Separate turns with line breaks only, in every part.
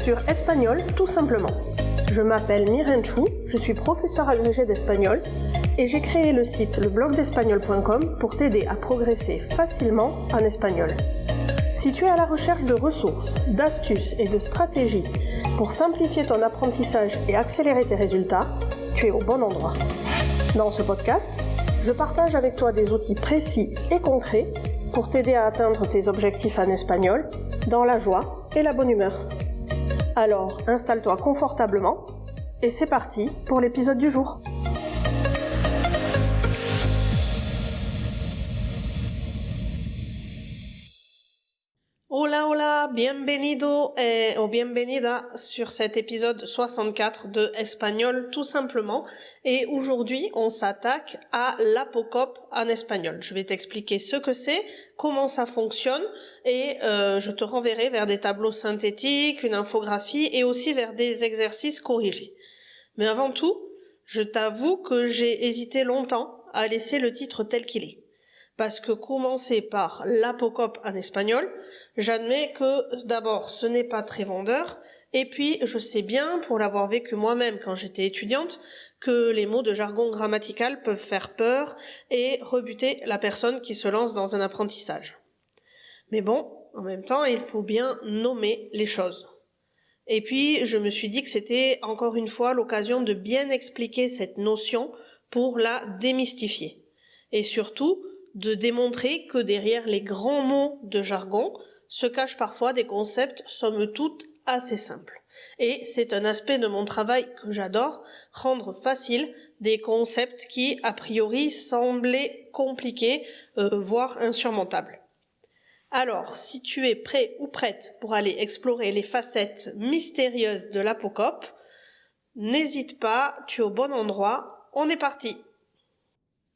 sur Espagnol tout simplement. Je m'appelle Miren Chou, je suis professeure agrégée d'espagnol et j'ai créé le site leblogdespagnol.com pour t'aider à progresser facilement en espagnol. Si tu es à la recherche de ressources, d'astuces et de stratégies pour simplifier ton apprentissage et accélérer tes résultats, tu es au bon endroit. Dans ce podcast, je partage avec toi des outils précis et concrets pour t'aider à atteindre tes objectifs en espagnol dans la joie et la bonne humeur. Alors, installe-toi confortablement et c'est parti pour l'épisode du jour. Hola, hola, bienvenido o bienvenida sur cet épisode 64 de Espagnol tout simplement. Et aujourd'hui, on s'attaque à l'apocope en espagnol. Je vais t'expliquer ce que c'est, comment ça fonctionne et je te renverrai vers des tableaux synthétiques, une infographie et aussi vers des exercices corrigés. Mais avant tout, je t'avoue que j'ai hésité longtemps à laisser le titre tel qu'il est. Parce que commencer par l'apocope en espagnol, j'admets que d'abord ce n'est pas très vendeur, et puis je sais bien, pour l'avoir vécu moi-même quand j'étais étudiante, que les mots de jargon grammatical peuvent faire peur et rebuter la personne qui se lance dans un apprentissage. Mais bon, en même temps, il faut bien nommer les choses. Et puis, je me suis dit que c'était encore une fois l'occasion de bien expliquer cette notion pour la démystifier. Et surtout, de démontrer que derrière les grands mots de jargon se cachent parfois des concepts somme toute assez simples. Et c'est un aspect de mon travail que j'adore, rendre facile des concepts qui, a priori, semblaient compliqués, voire insurmontables. Alors, si tu es prêt ou prête pour aller explorer les facettes mystérieuses de l'apocope, n'hésite pas, tu es au bon endroit, on est parti!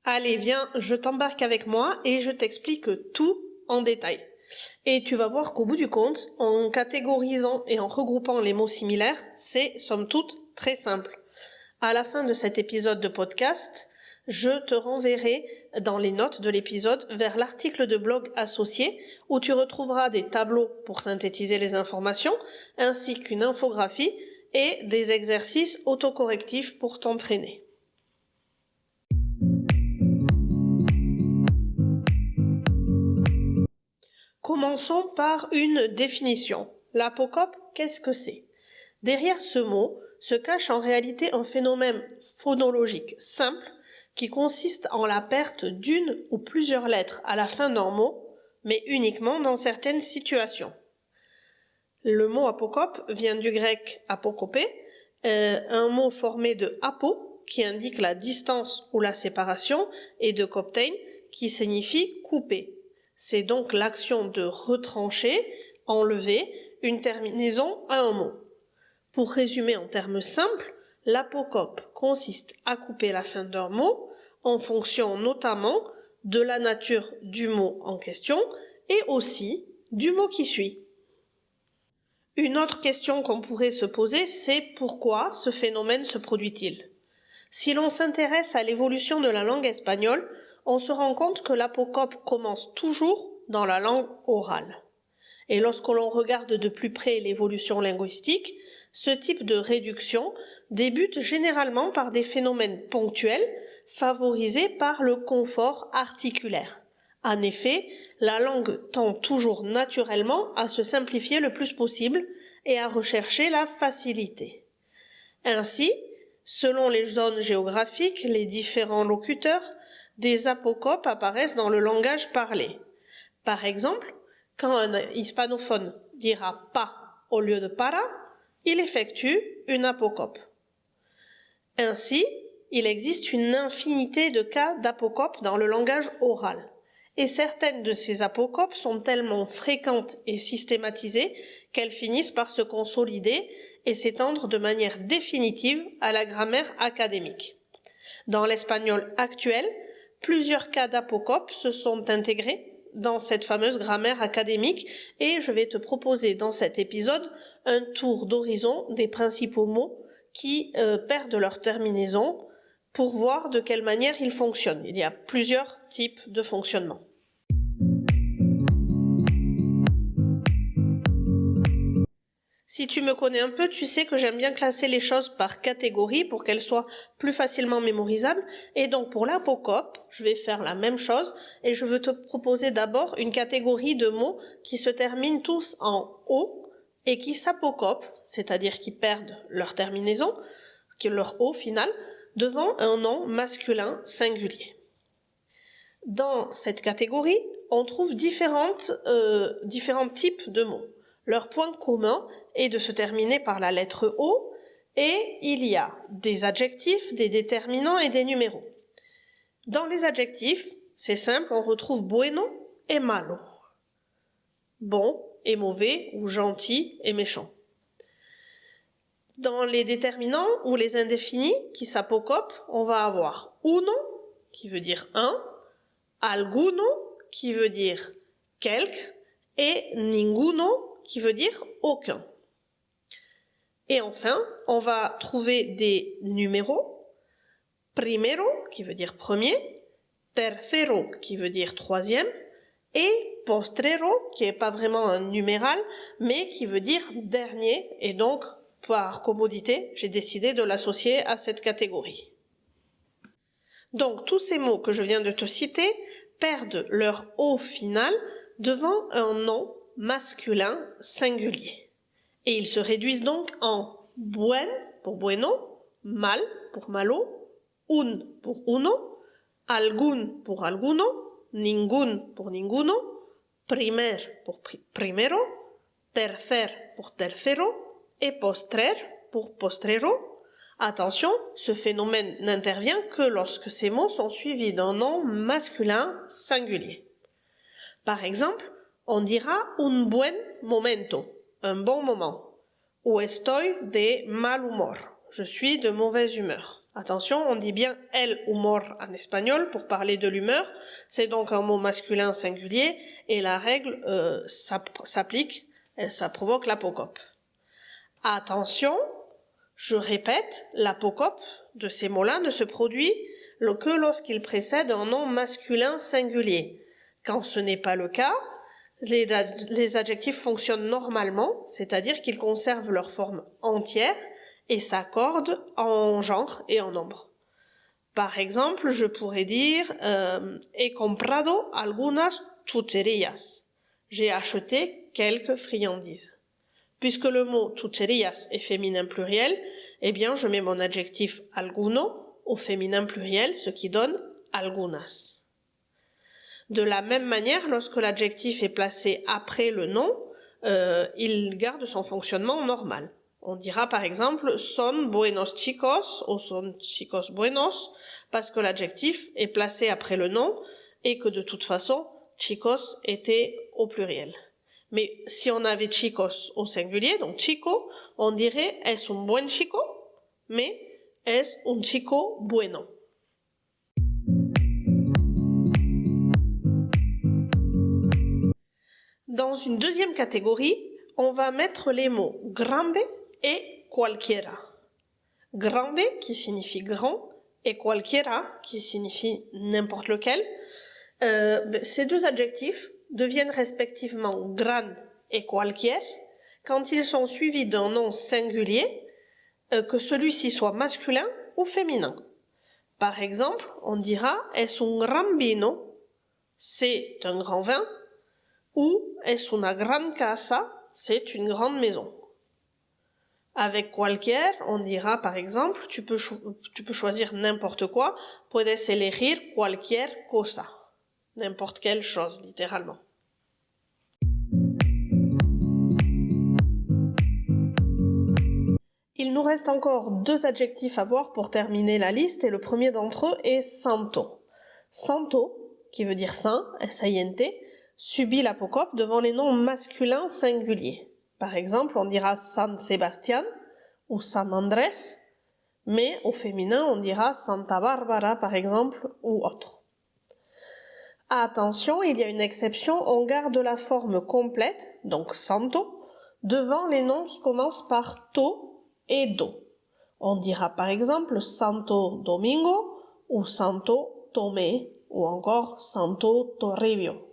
Allez, viens, je t'embarque avec moi et je t'explique tout en détail. Et tu vas voir qu'au bout du compte, en catégorisant et en regroupant les mots similaires, c'est somme toute très simple. À la fin de cet épisode de podcast, je te renverrai dans les notes de l'épisode vers l'article de blog associé où tu retrouveras des tableaux pour synthétiser les informations ainsi qu'une infographie et des exercices autocorrectifs pour t'entraîner. Commençons par une définition. L'apocope, qu'est-ce que c'est? Derrière ce mot se cache en réalité un phénomène phonologique simple qui consiste en la perte d'une ou plusieurs lettres à la fin d'un mot, mais uniquement dans certaines situations. Le mot apocope vient du grec apokopé, un mot formé de apo, qui indique la distance ou la séparation, et de koptein, qui signifie couper. C'est donc l'action de retrancher, enlever, une terminaison à un mot. Pour résumer en termes simples, l'apocope consiste à couper la fin d'un mot en fonction notamment de la nature du mot en question et aussi du mot qui suit. Une autre question qu'on pourrait se poser, c'est pourquoi ce phénomène se produit-il? Si l'on s'intéresse à l'évolution de la langue espagnole, on se rend compte que l'apocope commence toujours dans la langue orale. Et lorsque l'on regarde de plus près l'évolution linguistique, ce type de réduction débute généralement par des phénomènes ponctuels favorisés par le confort articulaire. En effet, la langue tend toujours naturellement à se simplifier le plus possible et à rechercher la facilité. Ainsi, selon les zones géographiques, les différents locuteurs, des apocopes apparaissent dans le langage parlé. Par exemple, quand un hispanophone dira pas au lieu de para, il effectue une apocope. Ainsi, il existe une infinité de cas d'apocopes dans le langage oral. Et certaines de ces apocopes sont tellement fréquentes et systématisées qu'elles finissent par se consolider et s'étendre de manière définitive à la grammaire académique. Dans l'espagnol actuel, plusieurs cas d'apocope se sont intégrés dans cette fameuse grammaire académique et je vais te proposer dans cet épisode un tour d'horizon des principaux mots qui perdent leur terminaison pour voir de quelle manière ils fonctionnent. Il y a plusieurs types de fonctionnement. Si tu me connais un peu, tu sais que j'aime bien classer les choses par catégorie pour qu'elles soient plus facilement mémorisables. Et donc pour l'apocope, je vais faire la même chose et je veux te proposer d'abord une catégorie de mots qui se terminent tous en O et qui s'apocopent, c'est-à-dire qui perdent leur terminaison, leur O final, devant un nom masculin singulier. Dans cette catégorie, on trouve différents types de mots. Leur point commun est de se terminer par la lettre O et il y a des adjectifs, des déterminants et des numéros. Dans les adjectifs, c'est simple, on retrouve bueno et malo. Bon et mauvais ou gentil et méchant. Dans les déterminants ou les indéfinis qui s'apocopent, on va avoir uno qui veut dire un, alguno qui veut dire quelque et ninguno qui veut dire aucun. Et enfin, on va trouver des numéros, primero qui veut dire premier, tercero qui veut dire troisième et postrero qui n'est pas vraiment un numéral mais qui veut dire dernier et donc par commodité, j'ai décidé de l'associer à cette catégorie. Donc tous ces mots que je viens de te citer perdent leur O final devant un nom masculin singulier. Et ils se réduisent donc en buen pour bueno, mal pour malo, un pour uno, algún pour alguno, ningún pour ninguno, primer pour primero, tercer pour tercero et postrer pour postrero. Attention, ce phénomène n'intervient que lorsque ces mots sont suivis d'un nom masculin singulier. Par exemple, on dira un buen momento, un bon moment, ou estoy de mal humor, je suis de mauvaise humeur. Attention, on dit bien el humor en espagnol pour parler de l'humeur, c'est donc un mot masculin singulier et la règle s'applique, ça provoque l'apocope. Attention, je répète, l'apocope de ces mots-là ne se produit que lorsqu'il précède un nom masculin singulier. Quand ce n'est pas le cas, les adjectifs fonctionnent normalement, c'est-à-dire qu'ils conservent leur forme entière et s'accordent en genre et en nombre. Par exemple, je pourrais dire he comprado algunas chucherías. J'ai acheté quelques friandises. Puisque le mot chucherías est féminin pluriel, eh bien je mets mon adjectif alguno au féminin pluriel, ce qui donne algunas. De la même manière, lorsque l'adjectif est placé après le nom, il garde son fonctionnement normal. On dira par exemple son buenos chicos ou son chicos buenos parce que l'adjectif est placé après le nom et que de toute façon chicos était au pluriel. Mais si on avait chicos au singulier, donc chico, on dirait es un buen chico, mais es un chico bueno. Dans une deuxième catégorie, on va mettre les mots grande et cualquiera. Grande qui signifie grand et cualquiera qui signifie n'importe lequel. Ces deux adjectifs deviennent respectivement gran et cualquier quand ils sont suivis d'un nom singulier, que celui-ci soit masculin ou féminin. Par exemple, on dira es un gran vino, c'est un grand vin, ou es una gran casa, c'est une grande maison. Avec cualquier, on dira par exemple, tu peux choisir n'importe quoi, puedes elegir cualquier cosa, n'importe quelle chose, littéralement. Il nous reste encore deux adjectifs à voir pour terminer la liste et le premier d'entre eux est santo. Santo, qui veut dire saint, S-A-I-N-T, subit l'apocope devant les noms masculins singuliers. Par exemple, on dira San Sebastián ou San Andrés, mais au féminin, on dira Santa Barbara, par exemple, ou autre. Attention, il y a une exception, on garde la forme complète, donc santo, devant les noms qui commencent par to et do. On dira par exemple Santo Domingo ou Santo Tomé ou encore Santo Toribio.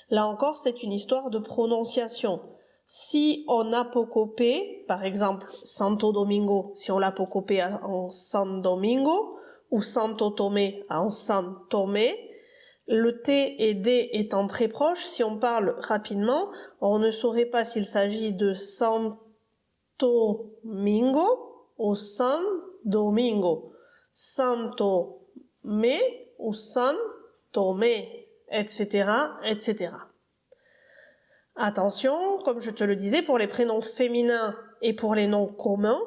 Là encore, c'est une histoire de prononciation. Si on apocopé, par exemple Santo Domingo, si on l'apocopé en San Domingo, ou Santo Tomé en San Tomé, le T et D étant très proches, si on parle rapidement, on ne saurait pas s'il s'agit de Santo Domingo ou San Domingo, Santo Mé ou San Tomé, etc., etc. Attention, comme je te le disais, pour les prénoms féminins et pour les noms communs,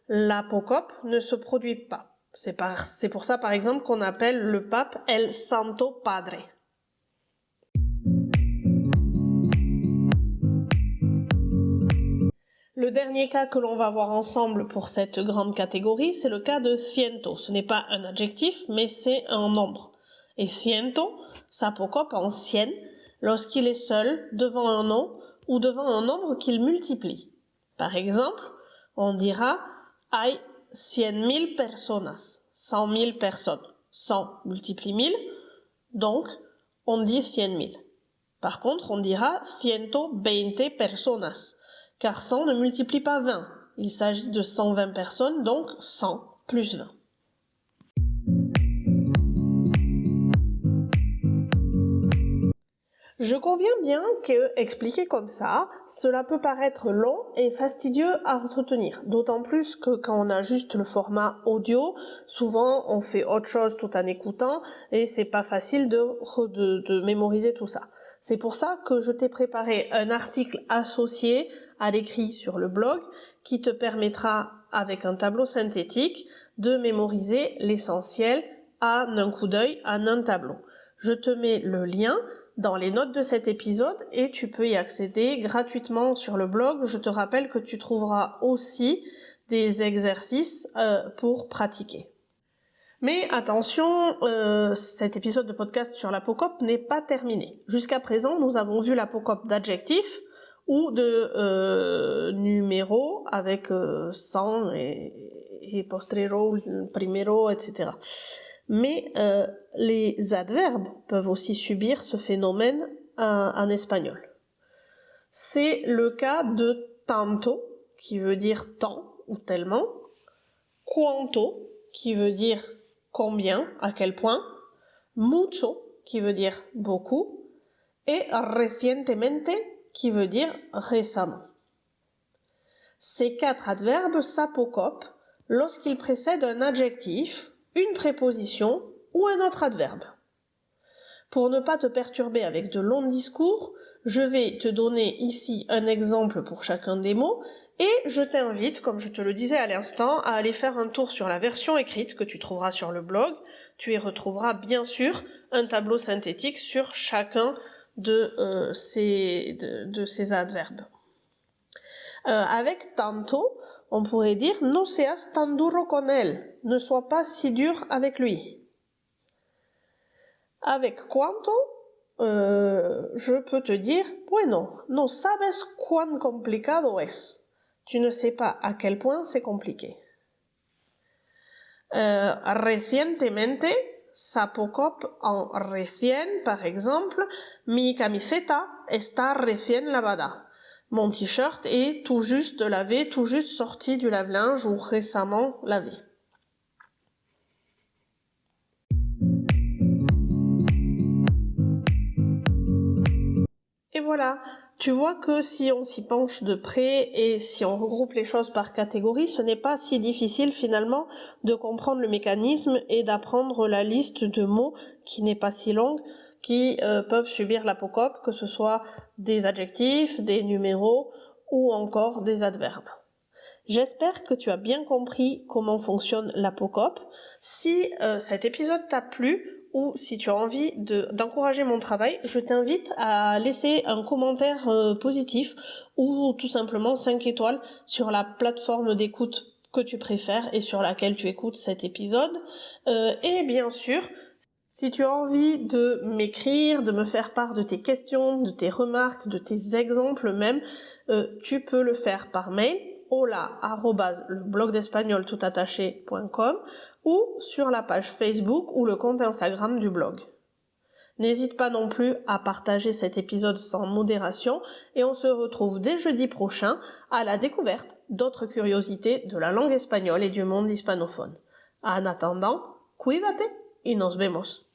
l'apocope ne se produit pas. C'est pour ça, par exemple, qu'on appelle le pape El Santo Padre. Le dernier cas que l'on va voir ensemble pour cette grande catégorie, c'est le cas de ciento. Ce n'est pas un adjectif, mais c'est un nombre. Et ciento s'apocope en cien lorsqu'il est seul devant un nom ou devant un nombre qu'il multiplie. Par exemple, on dira hay 100,000 personas, 100,000 personnes. 100 multiplie 1000, donc on dit 100,000. Par contre, on dira 120 personas, car 100 ne multiplie pas 20. Il s'agit de 120 personnes, donc 100 plus 20. Je conviens bien que, expliqué comme ça, cela peut paraître long et fastidieux à retenir. D'autant plus que quand on a juste le format audio, souvent on fait autre chose tout en écoutant et c'est pas facile de mémoriser tout ça. C'est pour ça que je t'ai préparé un article associé à l'écrit sur le blog qui te permettra, avec un tableau synthétique, de mémoriser l'essentiel en un coup d'œil, en un tableau. Je te mets le lien dans les notes de cet épisode et tu peux y accéder gratuitement sur le blog. Je te rappelle que tu trouveras aussi des exercices pour pratiquer. Mais attention, cet épisode de podcast sur l'apocope n'est pas terminé. Jusqu'à présent, nous avons vu l'apocope d'adjectifs ou de numéros avec 100 et postrero, primero, etc. Mais les adverbes peuvent aussi subir ce phénomène en espagnol. C'est le cas de tanto, qui veut dire tant ou tellement, cuanto, qui veut dire combien, à quel point, mucho, qui veut dire beaucoup, et recientemente, qui veut dire récemment. Ces 4 adverbes s'apocopent lorsqu'ils précèdent un adjectif, une préposition ou un autre adverbe. Pour ne pas te perturber avec de longs discours, je vais te donner ici un exemple pour chacun des mots et je t'invite, comme je te le disais à l'instant, à aller faire un tour sur la version écrite que tu trouveras sur le blog. Tu y retrouveras bien sûr un tableau synthétique sur chacun de ces adverbes. Avec tanto, on pourrait dire no seas tan duro con él, ne sois pas si dur avec lui. Avec cuanto, je peux te dire bueno, no sabes cuán complicado es. Tu ne sais pas à quel point c'est compliqué. Recientemente s'apocope en recién, par exemple, mi camiseta está recién lavada. Mon t-shirt est tout juste lavé, tout juste sorti du lave-linge ou récemment lavé. Et voilà, tu vois que si on s'y penche de près et si on regroupe les choses par catégorie, ce n'est pas si difficile finalement de comprendre le mécanisme et d'apprendre la liste de mots qui n'est pas si longue, qui peuvent subir l'apocope, que ce soit des adjectifs, des numéros ou encore des adverbes. J'espère que tu as bien compris comment fonctionne l'apocope. Si cet épisode t'a plu ou si tu as envie d'encourager mon travail, je t'invite à laisser un commentaire positif ou tout simplement 5 étoiles sur la plateforme d'écoute que tu préfères et sur laquelle tu écoutes cet épisode. Et bien sûr, si tu as envie de m'écrire, de me faire part de tes questions, de tes remarques, de tes exemples même, tu peux le faire par mail hola@leblogdespagnol.com ou sur la page Facebook ou le compte Instagram du blog. N'hésite pas non plus à partager cet épisode sans modération et on se retrouve dès jeudi prochain à la découverte d'autres curiosités de la langue espagnole et du monde hispanophone. En attendant, cuídate y nos vemos.